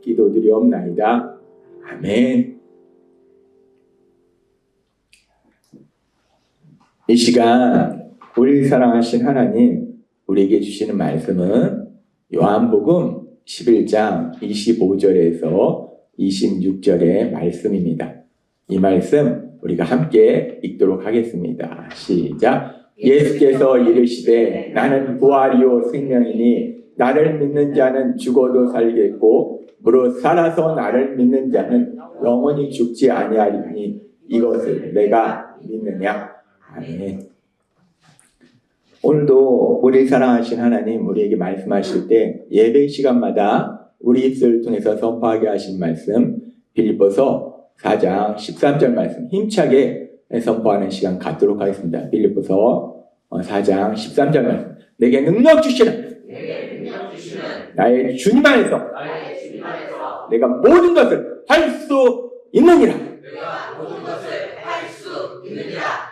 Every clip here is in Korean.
기도드리옵나이다. 아멘. 이 시간 우리 사랑하신 하나님 우리에게 주시는 말씀은 요한복음 11장 25절에서 26절의 말씀입니다. 이 말씀 우리가 함께 읽도록 하겠습니다. 시작. 예수께서 이르시되 나는 부활이요 생명이니 나를 믿는 자는 죽어도 살겠고 무릇 살아서 나를 믿는 자는 영원히 죽지 아니하리니 이것을 내가 믿느냐. 아멘. 오늘도 우리 사랑하신 하나님 우리에게 말씀하실 때 예배 시간마다 우리 입술을 통해서 선포하게 하신 말씀 빌립보서 4장 13절 말씀 힘차게 선포하는 시간 갖도록 하겠습니다. 빌립보서 4장 13절 말씀 내게 능력 주시는 나의 주님 안에서 내가 모든 것을 할 수 있느니라.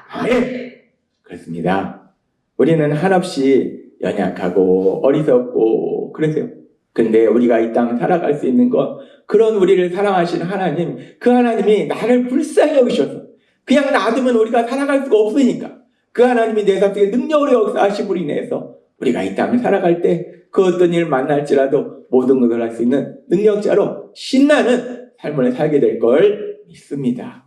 아멘. 그렇습니다. 우리는 한없이 연약하고 어리석고 그러세요. 근데 우리가 이 땅 살아갈 수 있는 것 그런 우리를 사랑하시는 하나님 그 하나님이 나를 불쌍히 여기셔서 그냥 놔두면 우리가 살아갈 수가 없으니까 그 하나님이 내 삶 속에 능력으로 역사하심으로 인해서 우리가 이 땅을 살아갈 때 그 어떤 일을 만날지라도 모든 것을 할 수 있는 능력자로 신나는 삶을 살게 될 걸 믿습니다.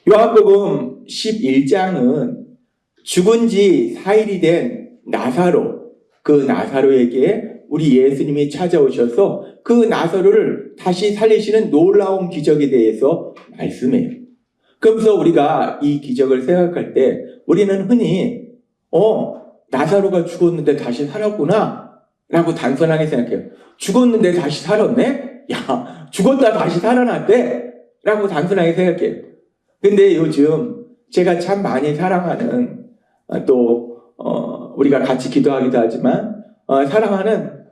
요한복음 11장은 죽은 지 4일이 된 나사로 그 나사로에게 우리 예수님이 찾아오셔서 그 나사로를 다시 살리시는 놀라운 기적에 대해서 말씀해요. 그러면서 우리가 이 기적을 생각할 때 우리는 흔히 나사로가 죽었는데 다시 살았구나 라고 단순하게 생각해요. 죽었는데 다시 살았네? 야, 죽었다 다시 살아났대? 라고 단순하게 생각해요. 근데 요즘 제가 참 많이 사랑하는 또 우리가 같이 기도하기도 하지만 사랑하는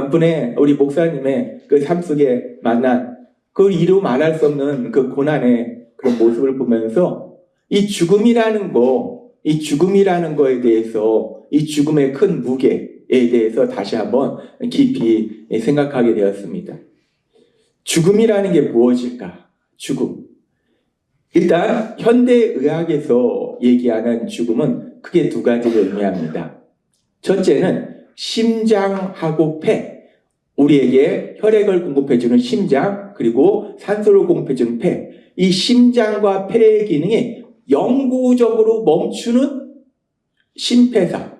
분의 우리 목사님의 그 삶 속에 만난 그 이루 말할 수 없는 그 고난의 그런 모습을 보면서 이 죽음이라는 거에 대해서 이 죽음의 큰 무게에 대해서 다시 한번 깊이 생각하게 되었습니다. 죽음이라는 게 무엇일까? 죽음. 일단 현대의학에서 얘기하는 죽음은 크게 두 가지를 의미합니다. 첫째는 심장하고 폐, 우리에게 혈액을 공급해주는 심장 그리고 산소를 공급해주는 폐, 이 심장과 폐의 기능이 영구적으로 멈추는 심폐사,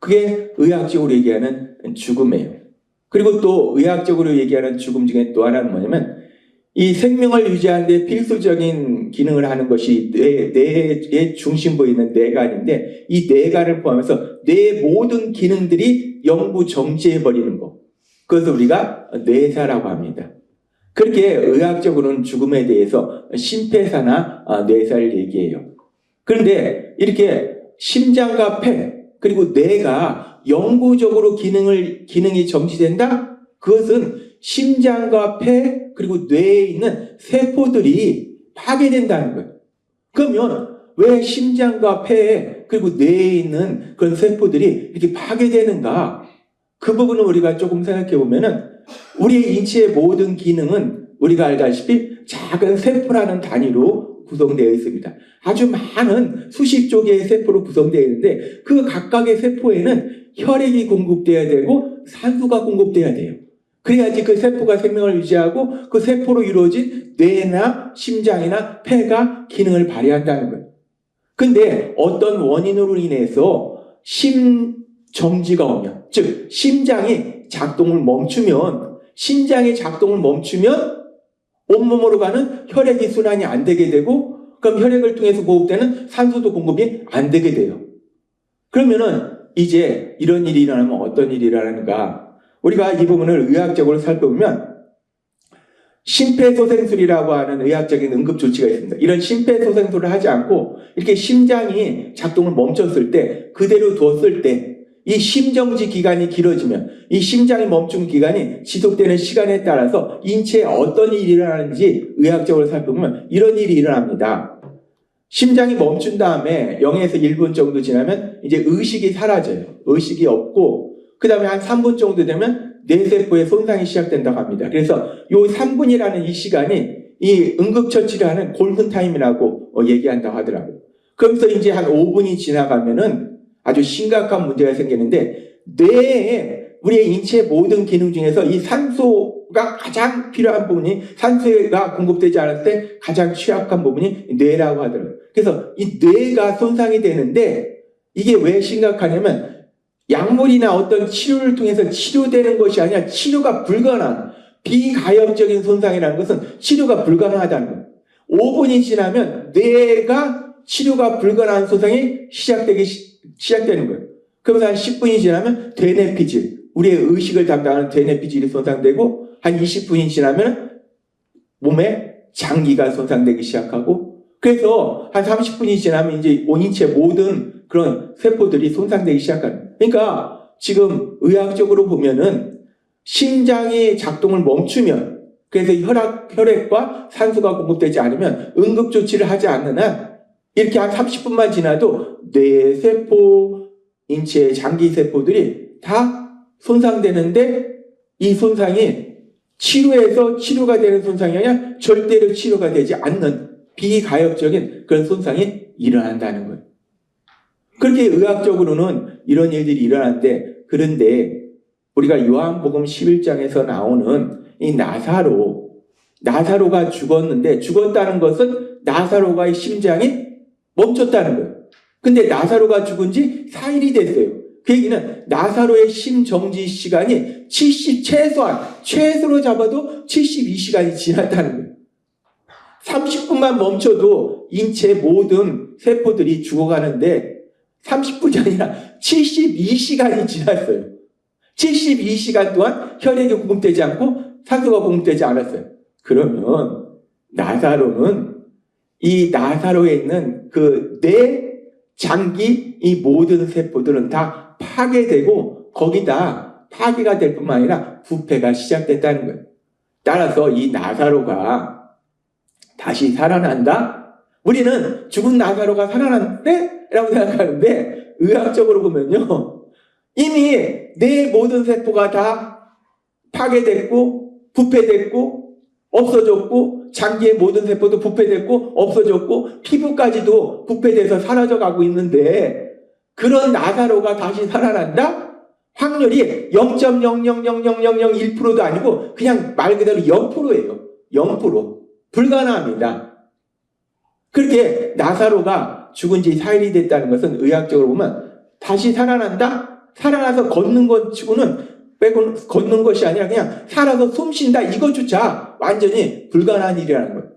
그게 의학적으로 얘기하는 죽음이에요. 그리고 또 의학적으로 얘기하는 죽음 중에 또 하나는 뭐냐면 이 생명을 유지하는 데 필수적인 기능을 하는 것이 뇌의 중심부에 있는 뇌관인데 이 뇌관을 포함해서 뇌의 모든 기능들이 영구 정지해버리는 것. 그것을 우리가 뇌사라고 합니다. 그렇게 의학적으로는 죽음에 대해서 심폐사나 뇌사를 얘기해요. 그런데 이렇게 심장과 폐 그리고 뇌가 영구적으로 기능이 정지된다? 그것은 심장과 폐 그리고 뇌에 있는 세포들이 파괴된다는 거예요. 그러면 왜 심장과 폐 그리고 뇌에 있는 그런 세포들이 이렇게 파괴되는가? 그 부분을 우리가 조금 생각해 보면은 우리의 인체의 모든 기능은 우리가 알다시피 작은 세포라는 단위로 구성되어 있습니다. 아주 많은 수십조 개의 세포로 구성되어 있는데 그 각각의 세포에는 혈액이 공급돼야 되고 산소가 공급돼야 돼요. 그래야지 그 세포가 생명을 유지하고 그 세포로 이루어진 뇌나 심장이나 폐가 기능을 발휘한다는 거예요. 근데 어떤 원인으로 인해서 심정지가 오면, 즉 심장이 작동을 멈추면 온몸으로 가는 혈액이 순환이 안 되게 되고 그럼 혈액을 통해서 공급되는 산소도 공급이 안 되게 돼요. 그러면은 이제 이런 일이 일어나면 어떤 일이 일어나는가? 우리가 이 부분을 의학적으로 살펴보면 심폐소생술이라고 하는 의학적인 응급조치가 있습니다. 이런 심폐소생술을 하지 않고 이렇게 심장이 작동을 멈췄을 때 그대로 두었을 때 이 심정지 기간이 길어지면 이 심장이 멈춘 기간이 지속되는 시간에 따라서 인체에 어떤 일이 일어나는지 의학적으로 살펴보면 이런 일이 일어납니다. 심장이 멈춘 다음에 0에서 1분 정도 지나면 이제 의식이 사라져요. 의식이 없고 그 다음에 한 3분 정도 되면 뇌세포의 손상이 시작된다고 합니다. 그래서 요 3분이라는 이 시간이 이 응급처치를 하는 골든타임이라고 얘기한다고 하더라고요. 그러면서 이제 한 5분이 지나가면은 아주 심각한 문제가 생기는데, 뇌에 우리의 인체 모든 기능 중에서 이 산소가 가장 필요한 부분이, 산소가 공급되지 않을 때 가장 취약한 부분이 뇌라고 하더라고요. 그래서 이 뇌가 손상이 되는데, 이게 왜 심각하냐면 약물이나 어떤 치료를 통해서 치료되는 것이 아니라 치료가 불가능한, 비가역적인 손상이라는 것은 치료가 불가능하다는 거예요. 5분이 지나면 뇌가 치료가 불가능한 손상이 시작되는 거예요. 그러면서 한 10분이 지나면 대뇌피질, 우리의 의식을 담당하는 대뇌피질이 손상되고, 한 20분이 지나면 몸에 장기가 손상되기 시작하고, 그래서 한 30분이 지나면 이제 인체 모든 그런 세포들이 손상되기 시작하는 거예요. 그러니까 지금 의학적으로 보면은 심장이 작동을 멈추면, 그래서 혈액과 산소가 공급되지 않으면 응급조치를 하지 않는 한 이렇게 한 30분만 지나도 뇌세포, 인체의 장기세포들이 다 손상되는데, 이 손상이 치료해서 치료가 되는 손상이 아니라 절대로 치료가 되지 않는 비가역적인 그런 손상이 일어난다는 거예요. 그렇게 의학적으로는 이런 일들이 일어나는데, 그런데 우리가 요한복음 11장에서 나오는 이 나사로가 죽었는데, 죽었다는 것은 나사로가의 심장이 멈췄다는 거예요. 근데 나사로가 죽은 지 4일이 됐어요. 그 얘기는 나사로의 심정지 시간이 최소로 잡아도 72시간이 지났다는 거예요. 30분만 멈춰도 인체 모든 세포들이 죽어가는데 30분이 아니라 72시간이 지났어요. 72시간 동안 혈액이 공급되지 않고 산소가 공급되지 않았어요. 그러면 나사로는, 이 나사로에 있는 그 뇌, 장기, 이 모든 세포들은 다 파괴되고, 거기다 파괴가 될 뿐만 아니라 부패가 시작됐다는 거예요. 따라서 이 나사로가 다시 살아난다? 우리는 죽은 나사로가 살아났대? 라고 생각하는데, 의학적으로 보면요, 이미 내 모든 세포가 다 파괴됐고 부패됐고 없어졌고, 장기의 모든 세포도 부패됐고 없어졌고 피부까지도 부패돼서 사라져가고 있는데, 그런 나사로가 다시 살아난다? 확률이 0.0000001%도 아니고 그냥 말 그대로 0%예요. 0%. 불가능합니다. 그렇게 나사로가 죽은 지 4일이 됐다는 것은 의학적으로 보면 다시 살아난다? 살아나서 걷는 것 치고는, 걷는 것이 아니라 그냥 살아서 숨 쉰다, 이것조차 완전히 불가능한 일이라는 거예요.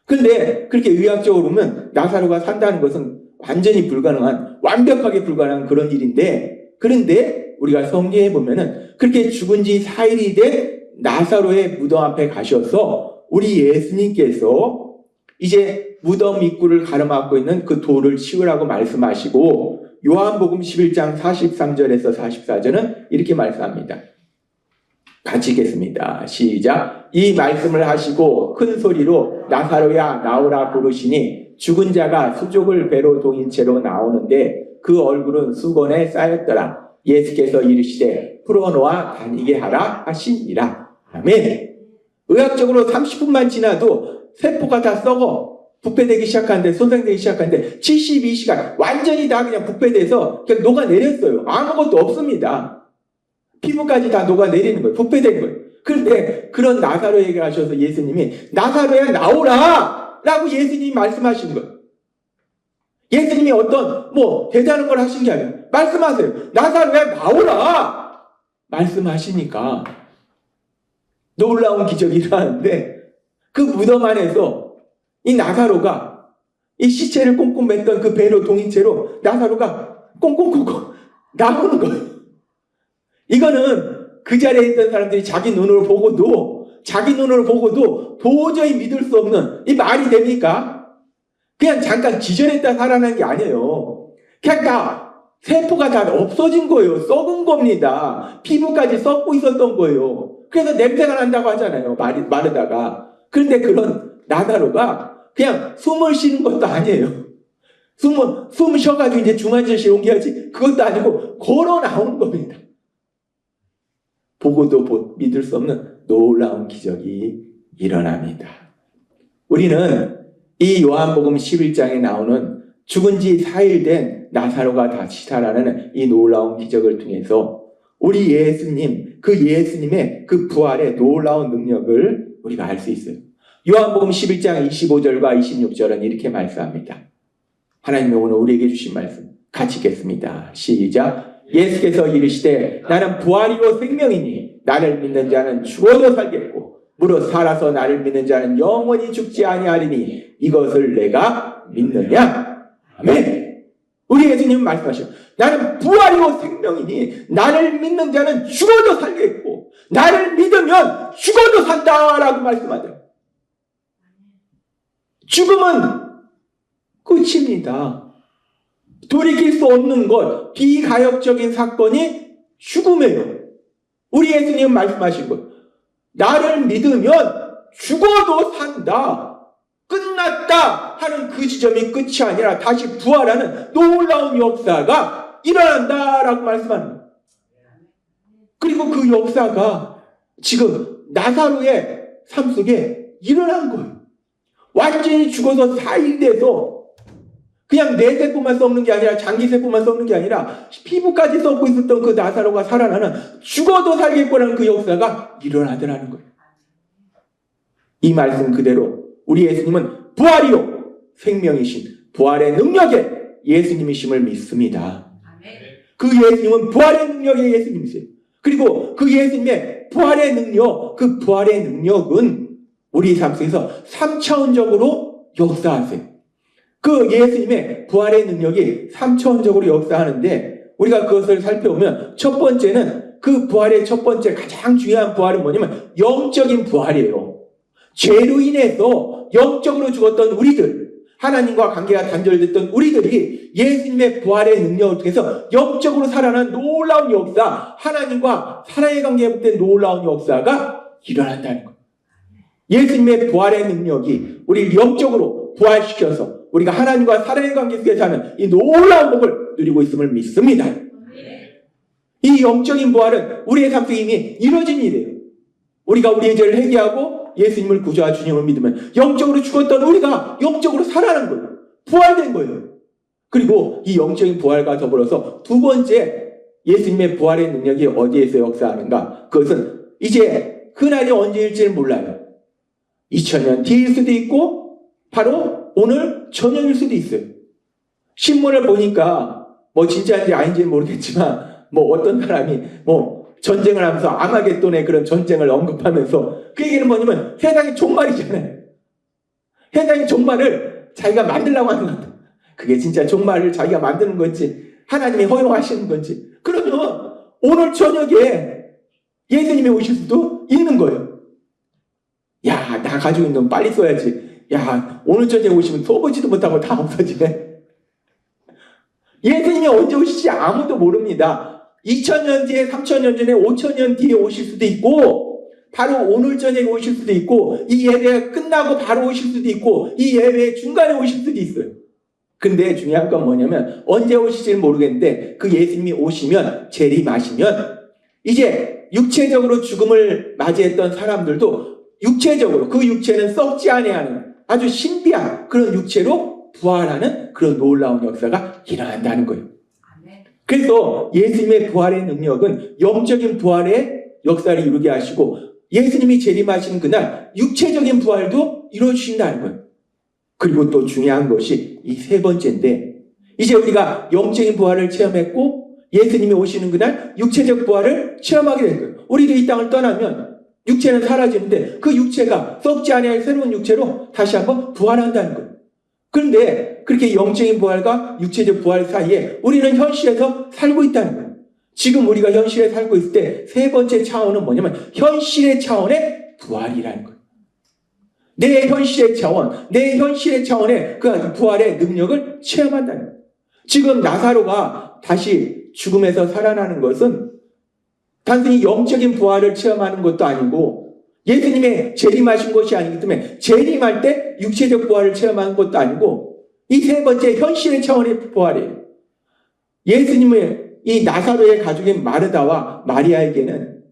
근데 그렇게 의학적으로 보면 나사로가 산다는 것은 완전히 불가능한, 완벽하게 불가능한 그런 일인데, 그런데 우리가 성경에 보면은 그렇게 죽은 지 4일이 된 나사로의 무덤 앞에 가셔서 우리 예수님께서 이제 무덤 입구를 가로막고 있는 그 돌을 치우라고 말씀하시고, 요한복음 11장 43절에서 44절은 이렇게 말씀합니다. 같이 읽겠습니다. 시작. 이 말씀을 하시고 큰 소리로 나사로야 나오라 부르시니, 죽은 자가 수족을 배로 동인 채로 나오는데 그 얼굴은 수건에 쌓였더라. 예수께서 이르시되 풀어놓아 다니게 하라 하시니라. 아멘. 의학적으로 30분만 지나도 세포가 다 썩어 부패되기 시작하는데, 손상되기 시작하는데 72시간 완전히 다 그냥 부패돼서 그냥 녹아내렸어요. 아무것도 없습니다. 피부까지 다 녹아내리는 거예요. 부패된 거예요. 그런데 그런 나사로에게 하셔서 예수님이 나사로야 나오라 라고 예수님이 말씀하신 거예요. 예수님이 어떤 대단한 걸 하신 게 아니에요. 말씀하세요. 나사로야 나오라 말씀하시니까 놀라운 기적이 일어나는데, 그 무덤 안에서 이 나사로가, 이 시체를 꽁꽁 맸던 그 배로 동인 채로 나사로가 꽁꽁꽁꽁 나오는 거예요. 이거는 그 자리에 있던 사람들이 자기 눈으로 보고도 도저히 믿을 수 없는, 이 말이 됩니까? 그냥 잠깐 기절했다 살아난 게 아니에요. 그냥 다 세포가 다 없어진 거예요. 썩은 겁니다. 피부까지 썩고 있었던 거예요. 그래서 냄새가 난다고 하잖아요. 마르다가. 그런데 그런 나사로가 그냥 숨을 쉬는 것도 아니에요. 숨 쉬어가지고 이제 중환자실 옮겨야지, 그것도 아니고 걸어 나오는 겁니다. 보고도 믿을 수 없는 놀라운 기적이 일어납니다. 우리는 이 요한복음 11장에 나오는 죽은 지 4일 된 나사로가 다시 살아나는 이 놀라운 기적을 통해서 우리 예수님, 그 예수님의 그 부활의 놀라운 능력을 우리가 알 수 있어요. 요한복음 11장 25절과 26절은 이렇게 말씀합니다. 하나님이 오늘 우리에게 주신 말씀 같이 읽겠습니다. 시작. 예수께서 이르시되 나는 부활이요 생명이니 나를 믿는 자는 죽어도 살겠고 무릇 살아서 나를 믿는 자는 영원히 죽지 아니하리니 이것을 내가 믿느냐? 아멘. 우리 예수님은 말씀하셔요. 나는 부활이요 생명이니 나를 믿는 자는 죽어도 살겠고 나를 믿으면 죽어도 산다라고 말씀하죠. 죽음은 끝입니다. 돌이킬 수 없는 것, 비가역적인 사건이 죽음이에요. 우리 예수님은 말씀하신 것. 나를 믿으면 죽어도 산다. 끝났다 하는 그 지점이 끝이 아니라 다시 부활하는 놀라운 역사가 일어난다라고 말씀하는 거예요. 그리고 그 역사가 지금 나사로의 삶 속에 일어난 거예요. 완전히 죽어서 4일 돼서 그냥 뇌세포만 썩는 게 아니라 장기세포만 썩는 게 아니라 피부까지 썩고 있었던 그 나사로가 살아나는 죽어도 살겠구나는 그 역사가 일어나더라는 거예요. 이 말씀 그대로 우리 예수님은 부활이요 생명이신 부활의 능력의 예수님이심을 믿습니다. 그 예수님은 부활의 능력의 예수님이세요. 그리고 그 예수님의 부활의 능력, 그 부활의 능력은 우리 삶 속에서 3차원적으로 역사하세요. 그 예수님의 부활의 능력이 3차원적으로 역사하는데 우리가 그것을 살펴보면 첫 번째는 그 부활의 첫 번째 가장 중요한 부활은 뭐냐면 영적인 부활이에요. 죄로 인해서 영적으로 죽었던 우리들, 하나님과 관계가 단절됐던 우리들이 예수님의 부활의 능력을 통해서 영적으로 살아난 놀라운 역사, 하나님과 사랑의 관계에 붙은 놀라운 역사가 일어난다는 거예요. 예수님의 부활의 능력이 우리를 영적으로 부활시켜서 우리가 하나님과 사랑의 관계 속에 사는 이 놀라운 복을 누리고 있음을 믿습니다. 이 영적인 부활은 우리의 삶 속에 이미 이루어진 일이에요. 우리가 우리의 죄를 회개하고 예수님을 구주와 주님을 믿으면 영적으로 죽었던 우리가 영적으로 살아나는 거예요. 부활된 거예요. 그리고 이 영적인 부활과 더불어서 두 번째 예수님의 부활의 능력이 어디에서 역사하는가? 그것은 이제 그날이 언제일지는 몰라요. 2000년 뒤일 수도 있고 바로 오늘 저녁일 수도 있어요. 신문을 보니까 뭐 진짜인지 아닌지는 모르겠지만 뭐 어떤 사람이 뭐 전쟁을 하면서 아마겟돈의 그런 전쟁을 언급하면서 그 얘기는 뭐냐면 세상의 종말이잖아요. 세상의 종말을 자기가 만들려고 하는 것 같아요. 그게 진짜 종말을 자기가 만드는 건지 하나님이 허용하시는 건지. 그러면 오늘 저녁에 예수님이 오실 수도 있는 거예요. 야, 나 가지고 있는 돈 빨리 써야지. 야, 오늘 저녁에 오시면 써보지도 못하고 다 없어지네. 예수님이 언제 오실지 아무도 모릅니다. 2000년 뒤에, 3000년 전에, 5000년 뒤에 오실 수도 있고 바로 오늘 저녁에 오실 수도 있고 이 예배가 끝나고 바로 오실 수도 있고 이 예배의 중간에 오실 수도 있어요. 근데 중요한 건 뭐냐면 언제 오실지는 모르겠는데 그 예수님이 오시면 재림하시면 이제 육체적으로 죽음을 맞이했던 사람들도 육체적으로 그 육체는 썩지 아니하는 아주 신비한 그런 육체로 부활하는 그런 놀라운 역사가 일어난다는 거예요. 그래서 예수님의 부활의 능력은 영적인 부활의 역사를 이루게 하시고 예수님이 재림하시는 그날 육체적인 부활도 이루어주신다는 거예요. 그리고 또 중요한 것이 이 세 번째인데 이제 우리가 영적인 부활을 체험했고 예수님이 오시는 그날 육체적 부활을 체험하게 된 거예요. 우리도 이 땅을 떠나면 육체는 사라지는데 그 육체가 썩지 아니할 새로운 육체로 다시 한번 부활한다는 거예요. 그런데 그렇게 영적인 부활과 육체적 부활 사이에 우리는 현실에서 살고 있다는 거예요. 지금 우리가 현실에 살고 있을 때 세 번째 차원은 뭐냐면 현실의 차원의 부활이라는 거예요. 내 현실의 차원의 그 부활의 능력을 체험한다는 거예요. 지금 나사로가 다시 죽음에서 살아나는 것은 단순히 영적인 부활을 체험하는 것도 아니고 예수님의 재림하신 것이 아니기 때문에 재림할 때 육체적 부활을 체험하는 것도 아니고 이 세 번째 현실의 차원의 부활이에요. 예수님의 이 나사로의 가족인 마르다와 마리아에게는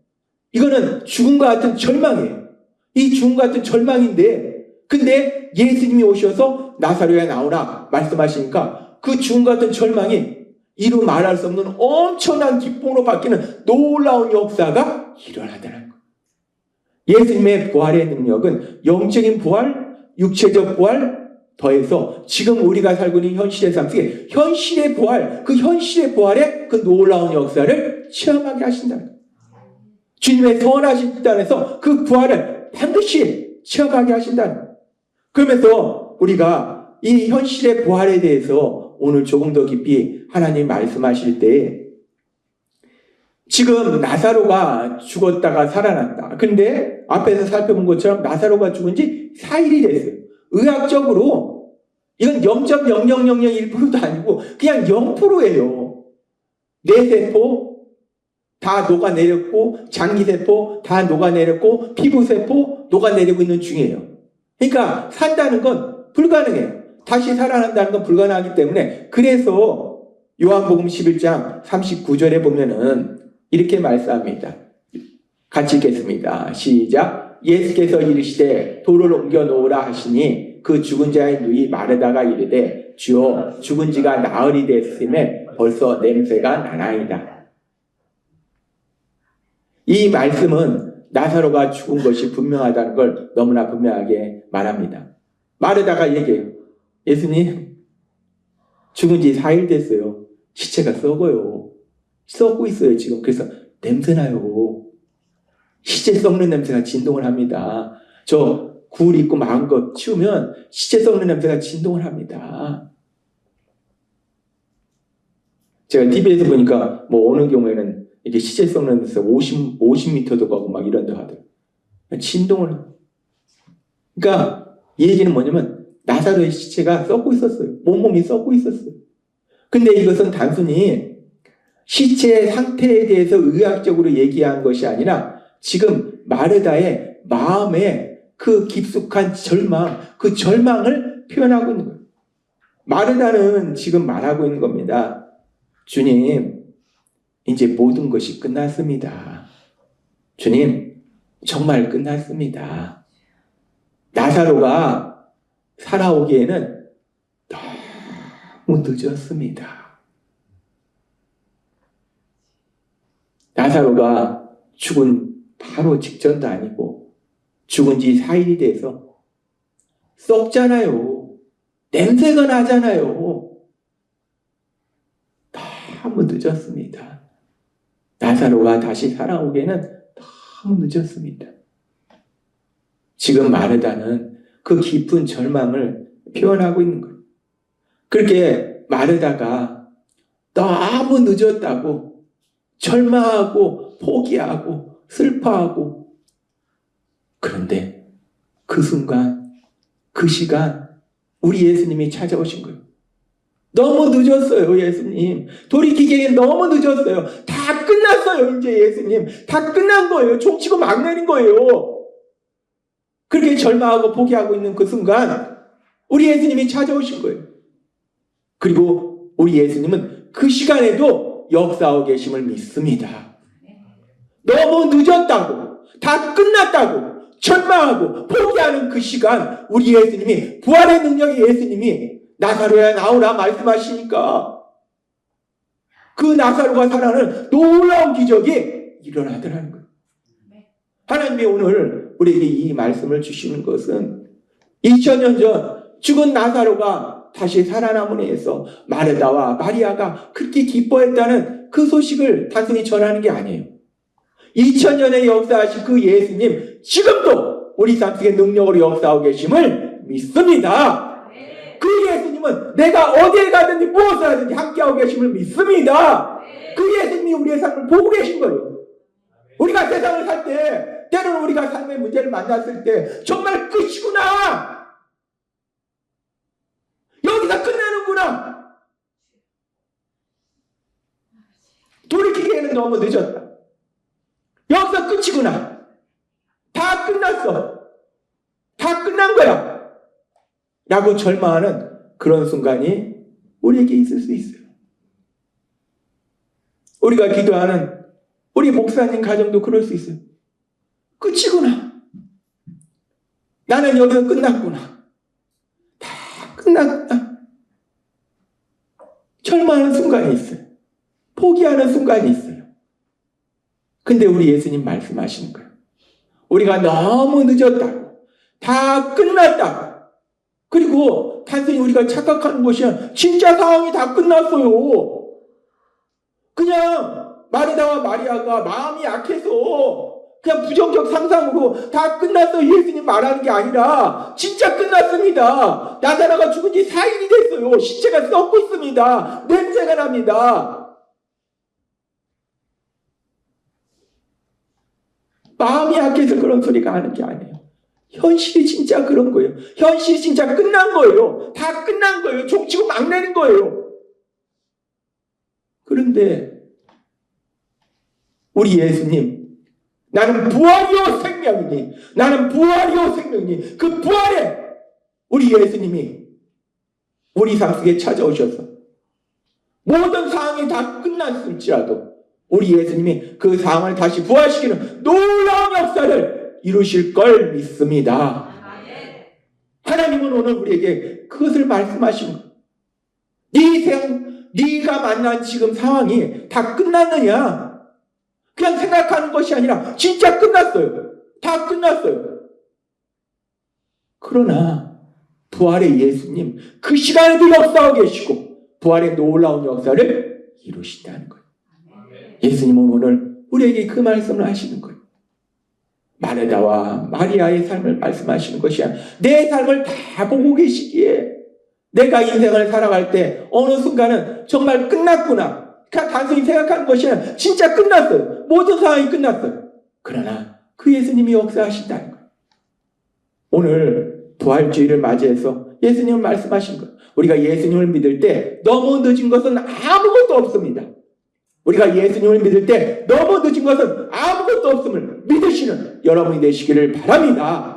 이거는 죽음과 같은 절망이에요. 이 죽음과 같은 절망인데, 근데 예수님이 오셔서 나사로야 나오라 말씀하시니까 그 죽음과 같은 절망이 이루 말할 수 없는 엄청난 기쁨으로 바뀌는 놀라운 역사가 일어나더라는 거예요. 예수님의 부활의 능력은 영적인 부활, 육체적 부활 더해서 지금 우리가 살고 있는 현실의 삶 속에 현실의 부활, 그 현실의 부활의 그 놀라운 역사를 체험하게 하신다는 거예요. 주님의 선하신 뜻안에서 그 부활을 반드시 체험하게 하신다는 거예요. 그러면서 우리가 이 현실의 부활에 대해서 오늘 조금 더 깊이 하나님 말씀하실 때, 지금 나사로가 죽었다가 살아났다. 근데 앞에서 살펴본 것처럼 나사로가 죽은 지 4일이 됐어요. 의학적으로 이건 0.0001%도 아니고 그냥 0%예요. 뇌세포 다 녹아내렸고, 장기세포 다 녹아내렸고, 피부세포 녹아내리고 있는 중이에요. 그러니까 산다는 건 불가능해요. 다시 살아난다는 건 불가능하기 때문에, 그래서 요한복음 11장 39절에 보면은 이렇게 말씀합니다. 같이 읽겠습니다. 시작. 예수께서 이르시되 돌을 옮겨 놓으라 하시니 그 죽은 자의 누이 마르다가 이르되 주여 죽은 지가 나흘이 됐음에 벌써 냄새가 나나이다. 이 말씀은 나사로가 죽은 것이 분명하다는 걸 너무나 분명하게 말합니다. 마르다가 얘기해요. 예수님, 죽은 지 4일 됐어요. 시체가 썩어요. 썩고 있어요, 지금. 그래서 냄새나요. 시체 썩는 냄새가 진동을 합니다. 저 굴 있고 마은 것 치우면 시체 썩는 냄새가 진동을 합니다. 제가 TV에서 보니까 뭐 어느 경우에는 이게 시체 썩는 데서 50m도 가고 막 이런 데 하더라고요. 진동을. 그러니까 이 얘기는 뭐냐면 나사로의 시체가 썩고 있었어요. 온몸이 썩고 있었어요. 근데 이것은 단순히 시체의 상태에 대해서 의학적으로 얘기한 것이 아니라 지금 마르다의 마음에 그 깊숙한 절망, 그 절망을 표현하고 있는 거예요. 마르다는 지금 말하고 있는 겁니다. 주님, 이제 모든 것이 끝났습니다. 주님, 정말 끝났습니다. 나사로가 살아오기에는 너무 늦었습니다. 나사로가 죽은 바로 직전도 아니고 죽은 지 4일이 돼서 썩잖아요. 냄새가 나잖아요. 너무 늦었습니다. 나사로가 다시 살아오기에는 너무 늦었습니다. 지금 마르다는 그 깊은 절망을 표현하고 있는 거예요. 그렇게 마르다가 너무 늦었다고 절망하고 포기하고 슬퍼하고, 그런데 그 순간, 그 시간 우리 예수님이 찾아오신 거예요. 너무 늦었어요, 예수님. 돌이키기에는 너무 늦었어요. 다 끝났어요, 이제 예수님. 다 끝난 거예요. 종치고 막 내린 거예요. 그렇게 절망하고 포기하고 있는 그 순간 우리 예수님이 찾아오신 거예요. 그리고 우리 예수님은 그 시간에도 역사하고 계심을 믿습니다. 너무 늦었다고, 다 끝났다고 절망하고 포기하는 그 시간, 우리 예수님이, 부활의 능력의 예수님이 나사로야 나오라 말씀하시니까 그 나사로가 살아나는 놀라운 기적이 일어나더라는 거예요. 하나님이 오늘 우리에게 이 말씀을 주시는 것은 2000년 전 죽은 나사로가 다시 살아남은 해서 마르다와 마리아가 그렇게 기뻐했다는 그 소식을 단순히 전하는 게 아니에요. 2000년의 역사하신 그 예수님, 지금도 우리 삶 속에 능력으로 역사하고 계심을 믿습니다. 그 예수님은 내가 어디에 가든지 무엇을 하든지 함께하고 계심을 믿습니다. 그 예수님이 우리의 삶을 보고 계신 거예요. 우리가 세상을 살 때, 때로는 우리가 삶의 문제를 만났을 때 정말 끝이구나, 여기서 끝나는구나, 돌이키기에는 너무 늦었다, 여기서 끝이구나, 다 끝났어, 다 끝난 거야 라고 절망하는 그런 순간이 우리에게 있을 수 있어요. 우리가 기도하는 우리 목사님 가정도 그럴 수 있어요. 끝이구나. 나는 여기서 끝났구나. 다 끝났구나. 절망하는 순간이 있어요. 포기하는 순간이 있어요. 근데 우리 예수님 말씀하시는 거예요. 우리가 너무 늦었다고. 다 끝났다고. 그리고 단순히 우리가 착각하는 것이야. 진짜 상황이 다 끝났어요. 그냥 마르다와 마리아가 마음이 약해서 그냥 부정적 상상으로 다 끝났어 예수님 말하는 게 아니라 진짜 끝났습니다. 나사로가 죽은 지 4일이 됐어요. 시체가 썩고 있습니다. 냄새가 납니다. 마음이 약해서 그런 소리가 하는 게 아니에요. 현실이 진짜 그런 거예요. 현실이 진짜 끝난 거예요. 다 끝난 거예요. 종치고 막 내는 거예요. 그런데 우리 예수님, 나는 부활이요 생명이니, 나는 부활이요 생명이니, 그 부활에 우리 예수님이 우리 삶 속에 찾아오셔서 모든 상황이 다 끝났을지라도 우리 예수님이 그 상황을 다시 부활시키는 놀라운 역사를 이루실 걸 믿습니다. 하나님은 오늘 우리에게 그것을 말씀하신 거예요. 네가 만난 지금 상황이 다 끝났느냐? 그냥 생각하는 것이 아니라 진짜 끝났어요. 다 끝났어요. 그러나 부활의 예수님 그 시간에도 역사하고 계시고 부활의 놀라운 역사를 이루신다는 거예요. 예수님은 오늘 우리에게 그 말씀을 하시는 거예요. 마르다와 마리아의 삶을 말씀하시는 것이 아니라 내 삶을 다 보고 계시기에 내가 인생을 살아갈 때 어느 순간은 정말 끝났구나. 그냥 단순히 생각하는 것이 아니라 진짜 끝났어요. 모든 상황이 끝났어요. 그러나 그 예수님이 역사하신다는 거예요. 오늘 부활주의를 맞이해서 예수님은 말씀하신 거예요. 우리가 예수님을 믿을 때 너무 늦은 것은 아무것도 없습니다. 우리가 예수님을 믿을 때 너무 늦은 것은 아무것도 없음을 믿으시는 여러분이 되시기를 바랍니다.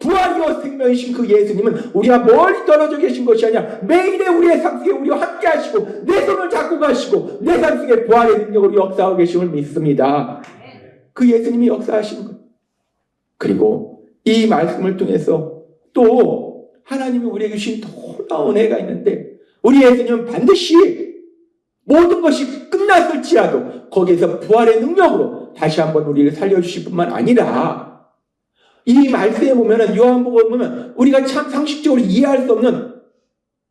부활이요 생명이신 그 예수님은 우리가 멀리 떨어져 계신 것이 아니라 매일의 우리의 삶 속에 우리와 함께 하시고 내 손을 잡고 가시고 내 삶 속에 부활의 능력으로 역사하고 계심을 믿습니다. 그 예수님이 역사하시는 것. 그리고 이 말씀을 통해서 또 하나님이 우리에게 주신 놀라운 은혜가 있는데 우리 예수님은 반드시 모든 것이 끝났을지라도 거기에서 부활의 능력으로 다시 한번 우리를 살려주실 뿐만 아니라 이 말씀에 보면은 요한복음에 보면 우리가 참 상식적으로 이해할 수 없는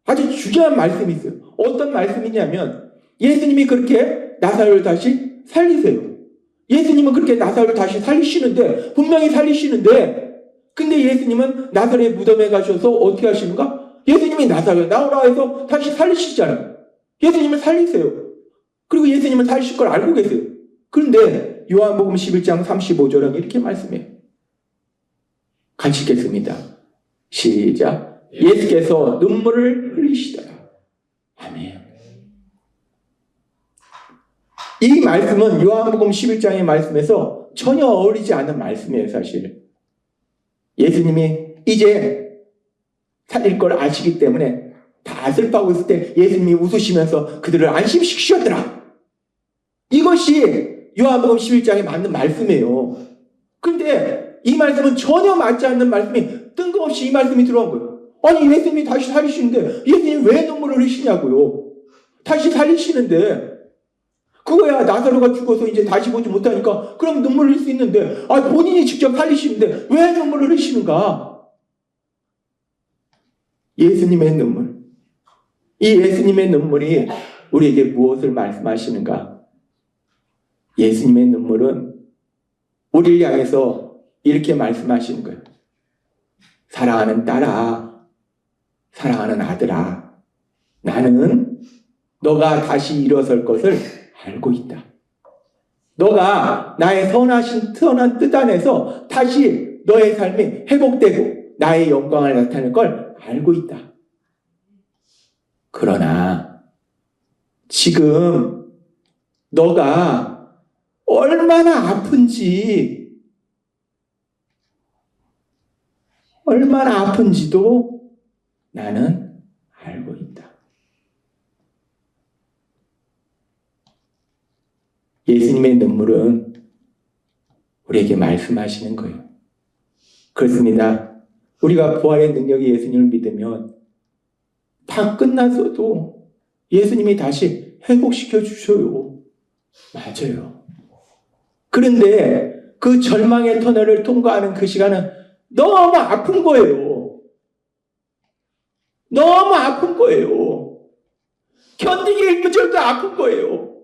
아주 중요한 말씀이 있어요. 어떤 말씀이냐면 예수님이 그렇게 나사로를 다시 살리세요. 예수님은 그렇게 나사로를 다시 살리시는데 분명히 살리시는데 근데 예수님은 나사로의 무덤에 가셔서 어떻게 하시는가? 예수님이 나사로 나오라 해서 다시 살리시잖아요. 예수님을 살리세요. 그리고 예수님은 살리실 걸 알고 계세요. 그런데 요한복음 11장 35절은 이렇게 말씀해요. 같이 읽겠습니다. 시작. 예수께서 눈물을 흘리시더라. 아멘. 이 말씀은 요한복음 11장의 말씀에서 전혀 어울리지 않는 말씀이에요, 사실. 예수님이 이제 살릴 걸 아시기 때문에 다 슬퍼하고 있을 때 예수님이 웃으시면서 그들을 안심시키셨더라. 이것이 요한복음 11장에 맞는 말씀이에요. 근데 이 말씀은 전혀 맞지 않는 말씀이 뜬금없이 이 말씀이 들어온 거예요. 아니 예수님이 다시 살리시는데 예수님이 왜 눈물을 흘리시냐고요. 다시 살리시는데 그거야 나사로가 죽어서 이제 다시 보지 못하니까 그럼 눈물을 흘릴 수 있는데 본인이 직접 살리시는데 왜 눈물을 흘리시는가. 예수님의 눈물, 이 예수님의 눈물이 우리에게 무엇을 말씀하시는가. 예수님의 눈물은 우리를 향해서 이렇게 말씀하시는 거예요. 사랑하는 딸아, 사랑하는 아들아, 나는 너가 다시 일어설 것을 알고 있다. 너가 나의 선한 뜻 안에서 다시 너의 삶이 회복되고 나의 영광을 나타낼 걸 알고 있다. 그러나 지금 너가 얼마나 아픈지도 나는 알고 있다. 예수님의 눈물은 우리에게 말씀하시는 거예요. 그렇습니다. 우리가 부활의 능력이 예수님을 믿으면 다 끝났어도 예수님이 다시 회복시켜 주셔요. 맞아요. 그런데 그 절망의 터널을 통과하는 그 시간은 너무 아픈 거예요. 너무 아픈 거예요. 견디기 일무절도 아픈 거예요.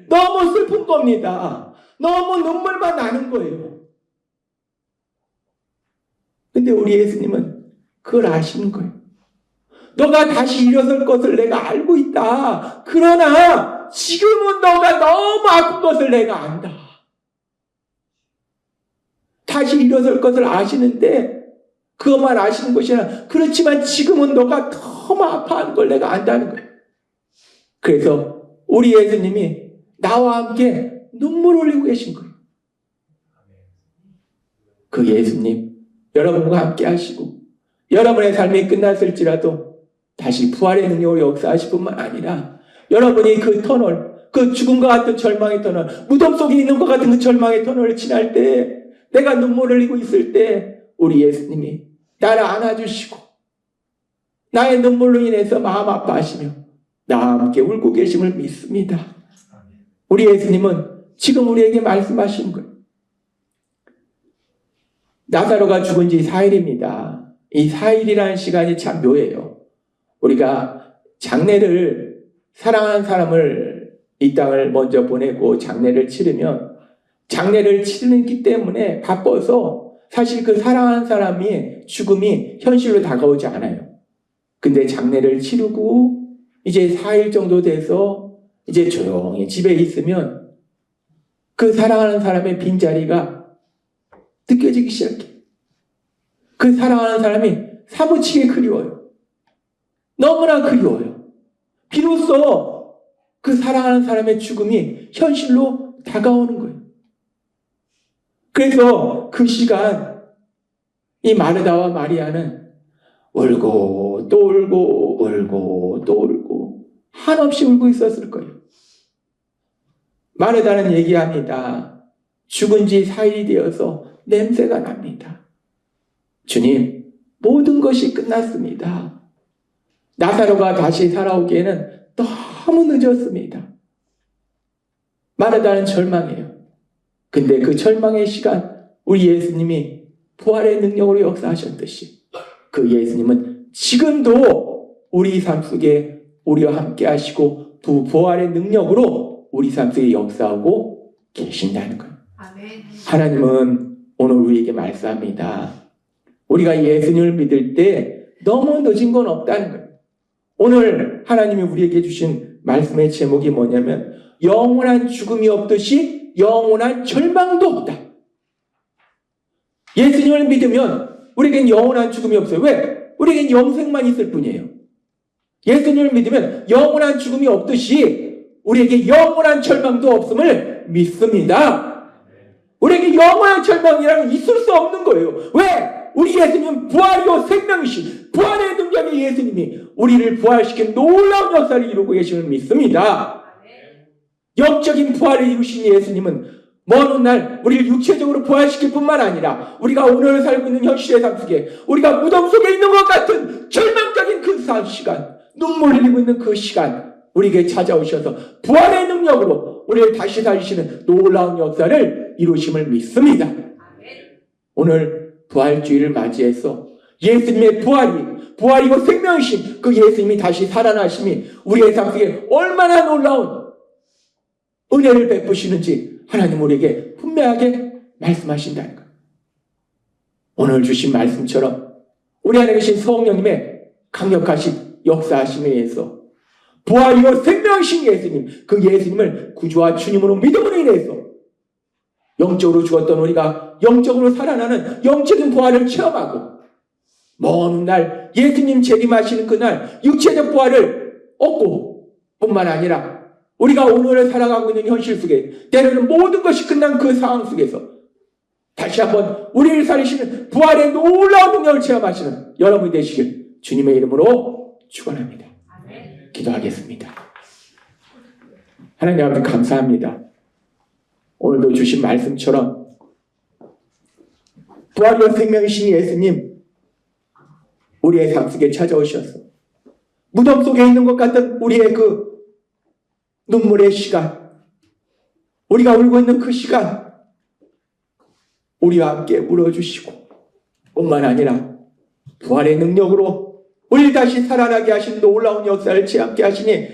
너무 슬픈 겁니다. 너무 눈물만 나는 거예요. 근데 우리 예수님은 그걸 아시는 거예요. 너가 다시 일어설 것을 내가 알고 있다. 그러나 지금은 너가 너무 아픈 것을 내가 안다. 다시 일어설 것을 아시는데 그것만 아시는 것이 아니라 그렇지만 지금은 너가 너무 아파하는 걸 내가 안다는 거예요. 그래서 우리 예수님이 나와 함께 눈물 흘리고 계신 거예요. 그 예수님 여러분과 함께 하시고 여러분의 삶이 끝났을지라도 다시 부활의 능력으로 역사하실 뿐만 아니라 여러분이 그 터널, 그 죽음과 같은 절망의 터널, 무덤 속에 있는 것 같은 그 절망의 터널을 지날 때 내가 눈물을 흘리고 있을 때 우리 예수님이 나를 안아주시고 나의 눈물로 인해서 마음 아파하시며 나와 함께 울고 계심을 믿습니다. 우리 예수님은 지금 우리에게 말씀하신 거예요. 나사로가 죽은 지 4일입니다. 이 4일이라는 시간이 참 묘해요. 우리가 장례를 사랑하는 사람을 이 땅을 먼저 보내고 장례를 치르면 장례를 치르기 때문에 바빠서 사실 그 사랑하는 사람이 죽음이 현실로 다가오지 않아요. 근데 장례를 치르고 이제 4일 정도 돼서 이제 조용히 집에 있으면 그 사랑하는 사람의 빈자리가 느껴지기 시작해. 그 사랑하는 사람이 사무치게 그리워요. 너무나 그리워요. 비로소 그 사랑하는 사람의 죽음이 현실로 다가오는 거예요. 그래서 그 시간 이 마르다와 마리아는 울고 또 울고 울고 또 울고 한없이 울고 있었을 거예요. 마르다는 얘기합니다. 죽은 지 4일이 되어서 냄새가 납니다. 주님, 모든 것이 끝났습니다. 나사로가 다시 살아오기에는 너무 늦었습니다. 마르다는 절망해요. 근데 그 절망의 시간 우리 예수님이 부활의 능력으로 역사하셨듯이 그 예수님은 지금도 우리 삶 속에 우리와 함께 하시고 부활의 능력으로 우리 삶 속에 역사하고 계신다는 거예요. 아멘. 하나님은 오늘 우리에게 말씀합니다. 우리가 예수님을 믿을 때 너무 늦은 건 없다는 거예요. 오늘 하나님이 우리에게 주신 말씀의 제목이 뭐냐면 영원한 죽음이 없듯이 영원한 절망도 없다. 예수님을 믿으면 우리에겐 영원한 죽음이 없어요. 왜? 우리에겐 영생만 있을 뿐이에요. 예수님을 믿으면 영원한 죽음이 없듯이 우리에게 영원한 절망도 없음을 믿습니다. 우리에게 영원한 절망이라는 있을 수 없는 거예요. 왜? 우리 예수님은 부활이요 생명이신 부활의 능력의 예수님이 우리를 부활시킨 놀라운 역사를 이루고 계심을 믿습니다. 영적인 부활을 이루신 예수님은 먼 훗날 우리를 육체적으로 부활시킬 뿐만 아니라 우리가 오늘 살고 있는 현실의 삶 속에 우리가 무덤 속에 있는 것 같은 절망적인 그 시간, 눈물 흘리고 있는 그 시간 우리에게 찾아오셔서 부활의 능력으로 우리를 다시 살리시는 놀라운 역사를 이루심을 믿습니다. 오늘 부활주의를 맞이해서 예수님의 부활이고 생명이신 그 예수님이 다시 살아나심이 우리의 삶 속에 얼마나 놀라운 은혜를 베푸시는지 하나님 우리에게 분명하게 말씀하신다는 거예요. 오늘 주신 말씀처럼 우리 안에 계신 성령님의 강력하신 역사하심에 의해서 부활이고 생명이신 예수님, 그 예수님을 구주와 주님으로 믿음으로 인해서 영적으로 죽었던 우리가 영적으로 살아나는 영적인 부활을 체험하고 먼 훗날 예수님 재림하시는 그날 육체적 부활을 얻고 뿐만 아니라 우리가 오늘을 살아가고 있는 현실 속에 때로는 모든 것이 끝난 그 상황 속에서 다시 한번 우리를 살리시는 부활의 놀라운 능력을 체험하시는 여러분이 되시길 주님의 이름으로 축원합니다. 기도하겠습니다. 하나님 아버지 감사합니다. 오늘도 주신 말씀처럼 부활과 생명이신 예수님, 우리의 삶 속에 찾아오셔서 무덤 속에 있는 것 같은 우리의 그 눈물의 시간, 우리가 울고 있는 그 시간, 우리와 함께 울어주시고 뿐만 아니라 부활의 능력으로 우리를 다시 살아나게 하신 놀라운 역사를 체험하게 하시니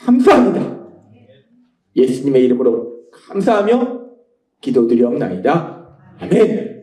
감사합니다. 예수님의 이름으로 감사하며 기도드리옵나이다. 아멘.